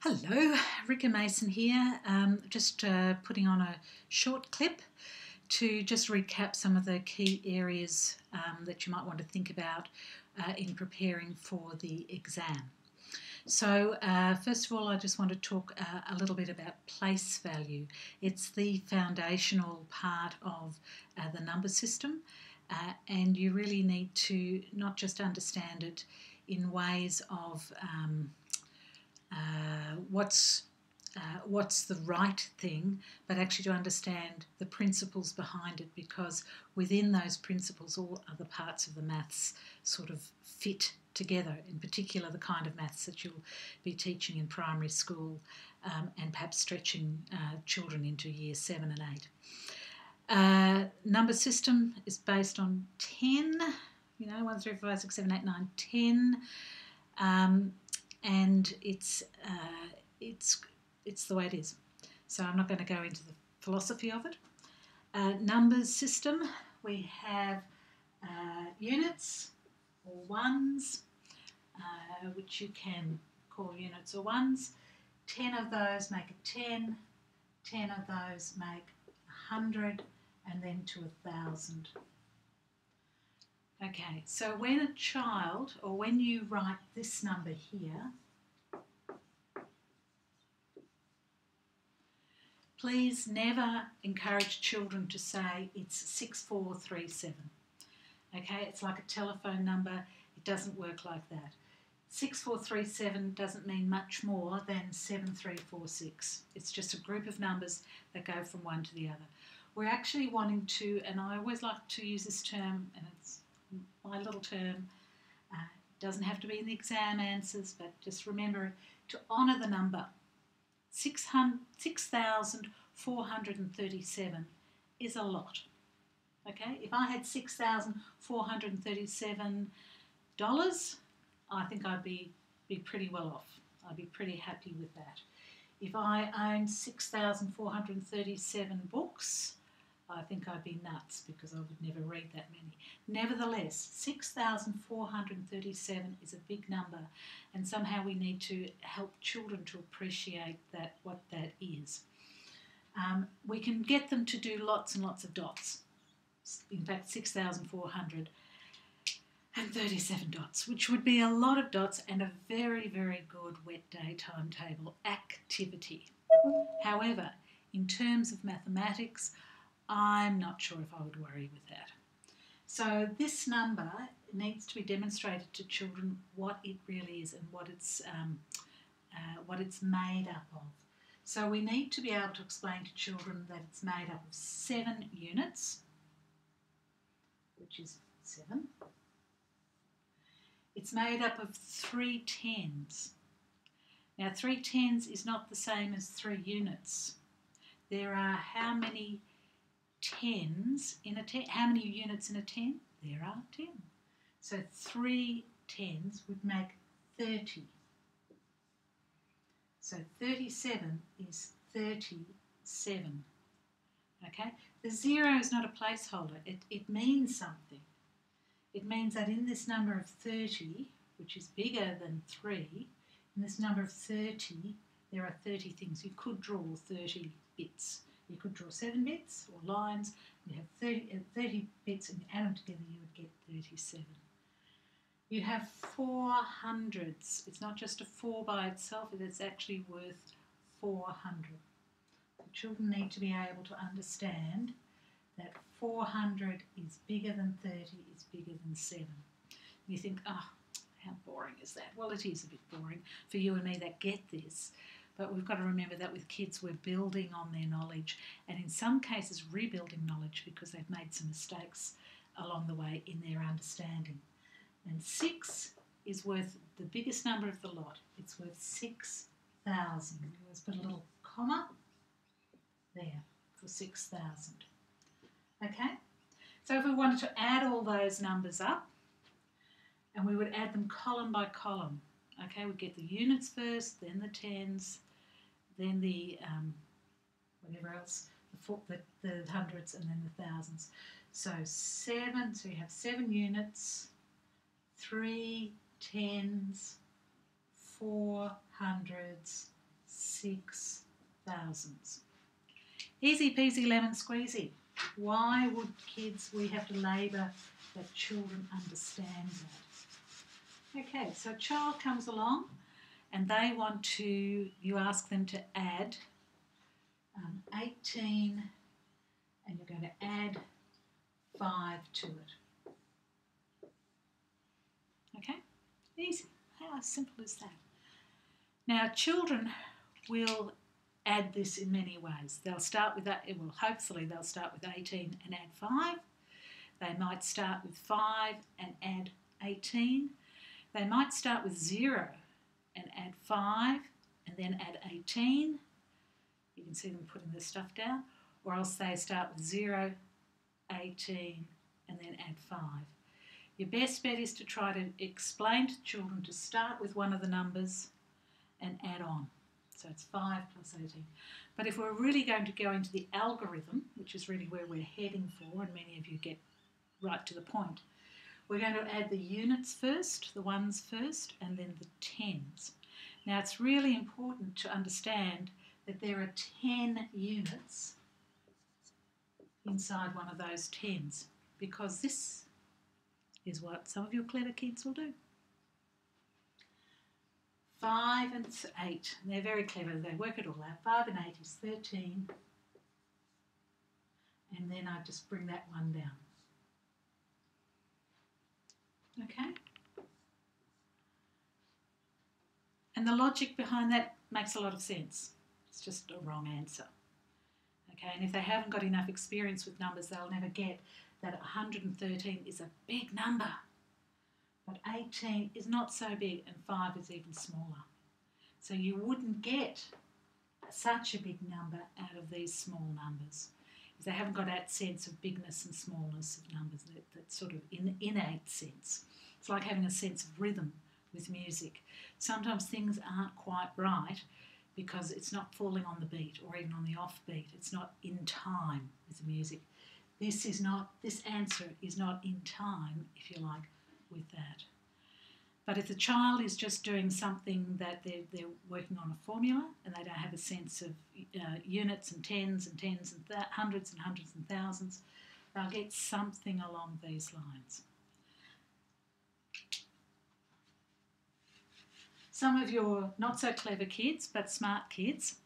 Hello, Rika Mason here. Just putting on a short clip to just recap some of the key areas that you might want to think about in preparing for the exam. So first of all, I just want to talk a little bit about place value. It's the foundational part of the number system, and you really need to not just understand it in ways of what's the right thing, but actually to understand the principles behind it, because within those principles all other parts of the maths sort of fit together, in particular the kind of maths that you'll be teaching in primary school and perhaps stretching children into year 7 and 8. Number system is based on 10, 1, 3, 4, 5, 6, 7, 8, 9, 10. And it's the way it is. So I'm not going to go into the philosophy of it. Numbers system, we have units or ones, which you can call units or ones. 10 of those make a 10, 10 of those make 100, and then to 1,000. Okay, so when a child, or when you write this number here, please never encourage children to say it's 6437. Okay, it's like a telephone number. It doesn't work like that. 6437 doesn't mean much more than 7346. It's just a group of numbers that go from one to the other. We're actually wanting to, and I always like to use this term, and it's my little term, doesn't have to be in the exam answers, but just remember to honour the number. 6,437 is a lot. Okay, if I had $6,437, I think I'd be pretty well off. I'd be pretty happy with that. If I owned 6,437 books, I think I'd be nuts because I would never read that many. Nevertheless, 6,437 is a big number, and somehow we need to help children to appreciate what that is. We can get them to do lots and lots of dots. In fact, 6,437 dots, which would be a lot of dots and a very, very good wet day timetable activity. However, in terms of mathematics, I'm not sure if I would worry with that. So this number needs to be demonstrated to children what it really is and what it's made up of. So we need to be able to explain to children that it's made up of 7 units, which is 7. It's made up of 3 tens. Now 3 tens is not the same as 3 units. There are how many tens in a 10? How many units in a 10? There are 10. So 3 tens would make 30. So 37 is 37. Okay? The 0 is not a placeholder. It means something. It means that in this number of 30, which is bigger than 3, in this number of 30, there are 30 things. You could draw 30 bits. You could draw 7 bits or lines. You have 30 bits, and you add them together, you would get 37. You have 4 hundreds. It's not just a 4 by itself, it's actually worth 400. The children need to be able to understand that 400 is bigger than 30, is bigger than 7. You think, oh, how boring is that? Well, it is a bit boring for you and me that get this. But we've got to remember that with kids, we're building on their knowledge, and in some cases rebuilding knowledge because they've made some mistakes along the way in their understanding. And 6 is worth the biggest number of the lot. It's worth 6,000. We always put a little comma there for 6,000. Okay? So if we wanted to add all those numbers up, and we would add them column by column. Okay, we'd get the units first, then the tens, then the whatever else, the hundreds, and then the thousands. So 7, so you have 7 units, 3 tens, 4 hundreds, 6 thousandths. Easy peasy lemon squeezy. Why would we have to labour that children understand that? Okay, so a child comes along and they want to, you ask them to add 18, and you're going to add 5 to it. Okay, easy. How simple is that? Now, children will add this in many ways. They'll start with that, well, hopefully they'll start with 18 and add 5. They might start with 5 and add 18. They might start with 0 and add 5 and then add 18. You can see them putting their stuff down. Or else they start with 0, 18 and then add 5. Your best bet is to try to explain to children to start with one of the numbers and add on. So it's 5 plus 18. But if we're really going to go into the algorithm, which is really where we're heading for, and many of you get right to the point, we're going to add the units first, the ones first, and then the tens. Now it's really important to understand that there are 10 units inside one of those tens, because this is what some of your clever kids will do. 5 and 8, they're very clever, they work it all out. 5 and 8 is 13, and then I just bring that one down. Okay? And the logic behind that makes a lot of sense. It's just a wrong answer. Okay, and if they haven't got enough experience with numbers, they'll never get that 113 is a big number. But 18 is not so big and 5 is even smaller. So you wouldn't get such a big number out of these small numbers. If they haven't got that sense of bigness and smallness of numbers, that sort of innate sense. It's like having a sense of rhythm with music. Sometimes things aren't quite right because it's not falling on the beat or even on the off beat. It's not in time with the music. This answer is not in time, if you like, with that. But if the child is just doing something that they're working on a formula and they don't have a sense of units and tens and hundreds and thousands, they'll get something along these lines. Some of your not so clever kids but smart kids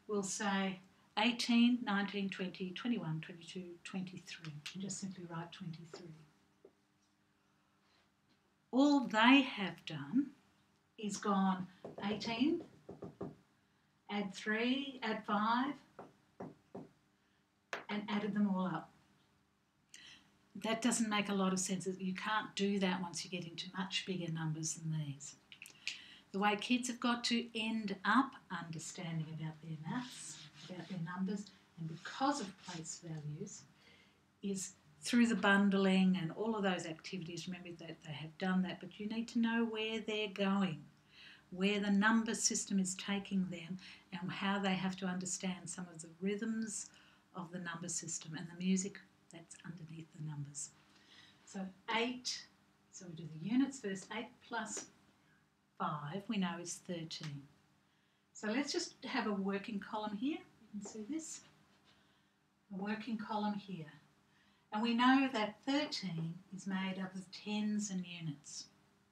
will say 18, 19, 20, 21, 22, 23, and just simply write 23. All they have done is gone 18, add 3, add 5, and added them all up. That doesn't make a lot of sense. You can't do that once you get into much bigger numbers than these. The way kids have got to end up understanding about their maths, about their numbers, and because of place values, is through the bundling and all of those activities. Remember that they have done that, but you need to know where they're going, where the number system is taking them, and how they have to understand some of the rhythms of the number system and the music that's underneath the numbers. So 8, so we do the units first. 8 plus 5 we know is 13. So let's just have a working column here. You can see this. A working column here. And we know that 13 is made up of tens and units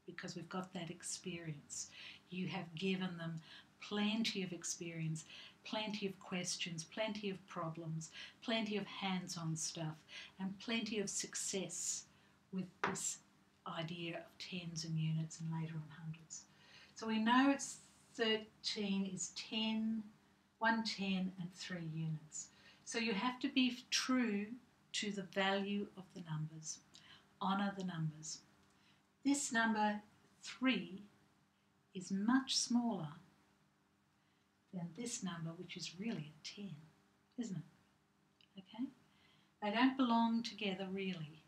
because we've got that experience. You have given them plenty of experience, plenty of questions, plenty of problems, plenty of hands-on stuff, and plenty of success with this idea of tens and units and later on hundreds. So we know it's 13 is 10, 1 10 and 3 units. So you have to be true to the value of the numbers. Honour the numbers. This number 3 is much smaller than this number, which is really a 10, isn't it? Okay? They don't belong together really.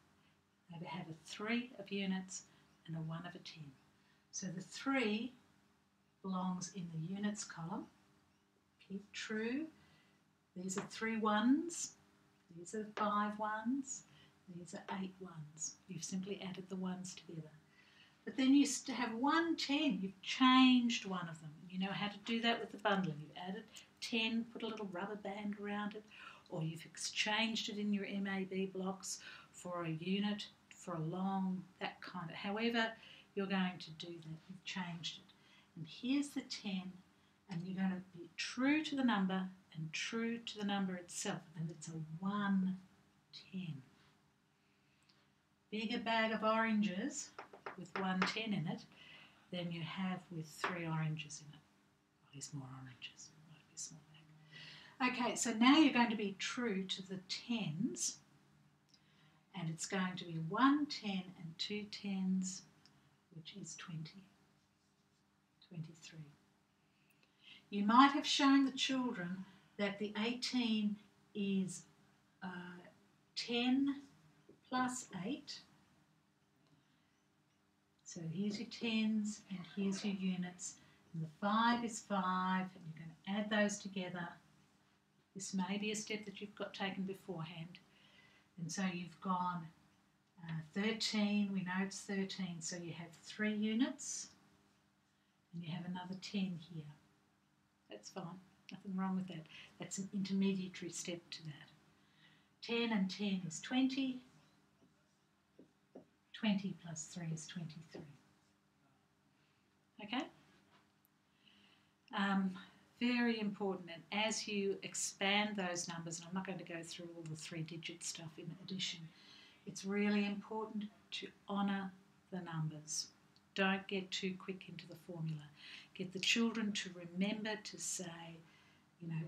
They have a 3 of units and a 1 of a 10. So the 3 belongs in the units column. Keep true. These are 3 ones. These are 5 ones. These are 8 ones. You've simply added the ones together. But then you have 1 10. You've changed one of them. You know how to do that with the bundling. You've added 10, put a little rubber band around it, or you've exchanged it in your MAB blocks for a unit, for a long, that kind of, however you're going to do that, you've changed it. And here's the 10, and you're going to be true to the number and true to the number itself, and it's a 110. Bigger bag of oranges with 110 in it than you have with 3 oranges in it. Well, there's more oranges, it might be a small bag. Okay, so now you're going to be true to the 10s, and it's going to be 1 10 and 2 10s, which is 20, 23. You might have shown the children that the 18 is 10 plus 8. So here's your 10s and here's your units. And the 5 is 5, and you're going to add those together. This may be a step that you've got taken beforehand. And so you've gone 13, we know it's 13, so you have 3 units, and you have another 10 here. That's fine, nothing wrong with that. That's an intermediary step to that. 10 and 10 is 20. 20 plus 3 is 23. Okay? Very important, and as you expand those numbers, and I'm not going to go through all the 3-digit stuff in addition, it's really important to honour the numbers. Don't get too quick into the formula. Get the children to remember to say, you know,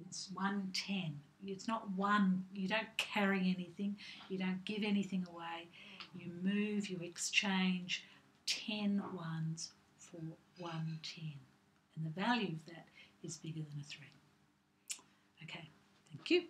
it's 110. It's not one, you don't carry anything, you don't give anything away. You move, you exchange 10 ones for 110. And the value of that is bigger than a 3. Okay, thank you.